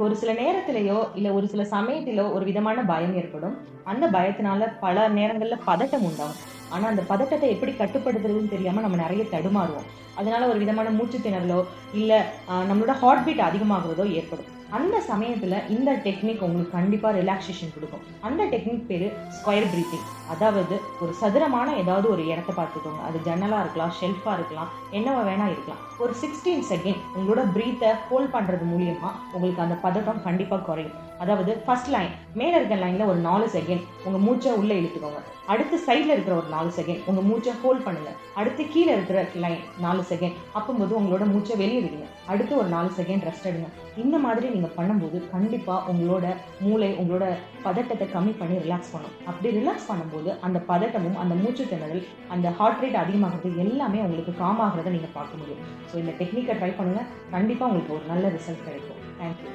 ஒரு சில நேரத்திலயோ, இல்ல ஒரு சில சமயத்திலோ ஒரு விதமான பயம் ஏற்படும். அந்த பயத்தினால பல நேரங்கள்ல பதட்டம் உண்டாகும். ஆனா, அந்த பதட்டத்த எப்படி கட்டுப்படுத்துறதுன்னு தெரியாம நம்ம நெறைய தடுமாறுவோம். அதனால ஒரு விதமான மூச்சு திணறலோ, இல்ல நம்மளோட ஹார்ட் பீட் அதிகமாகுறதோ ஏற்படும். அந்த சமயத்துல இந்த டெக்னிக் உங்களுக்கு கண்டிப்பா ரிலாக்சேஷன் குடுக்கும். அந்த டெக்னிக் பேரு ஸ்கொயர் பிரீத்திங். அதாவது ஒரு சதுரமான ஏதாவது ஒரு இடத்த பார்த்துக்கோங்க. அது ஜன்னலா இருக்கலாம், ஷெல்ஃபா இருக்கலாம், என்னவா வேணா இருக்கலாம். ஒரு 16 செகண்ட் உங்களோட பிரீத்த ஹோல்ட் பண்றது மூலியமா உங்களுக்கு அந்த பதட்டம் கண்டிப்பா குறையும். அதாவது ஃபர்ஸ்ட் லைன் மேல இருக்க லைன்ல ஒரு 4 செகண்ட் உங்க மூச்ச உள்ள இழுத்துக்கோங்க. அடுத்து சைடுல இருக்கிற ஒரு 4 செகண்ட் உங்க மூச்ச ஹோல்ட் பண்ணுங்க. அடுத்து கீழ இருக்கிற லைன் 4 செகண்ட் அப்பம்போது உங்களோட மூச்ச வெளிய விடுங்க. அடுத்து ஒரு 4 செகண்ட் ரெஸ்ட் எடுங்க. இந்த மாதிரி நீங்க பண்ணும்போது கண்டிப்பா உங்களோட மூளை உங்களோட பதட்டத்த கம்மி பண்ணி ரிலாக்ஸ் பண்ணும். அப்படி ரிலாக்ஸ் பண்ணும்போது அந்த பதட்டமும், அந்த மூச்சு திணறல், அந்த ஹார்ட் ரேட் அதிகமாகுறது எல்லாமே உங்களுக்கு காம் ஆகுறத நீங்க பார்க்க முடியும். ஸோ இந்த டெக்னிக்க ட்ரை பண்ணுங்க. கண்டிப்பா உங்களுக்கு ஒரு நல்ல ரிசல்ட் கிடைக்கும். Thank you.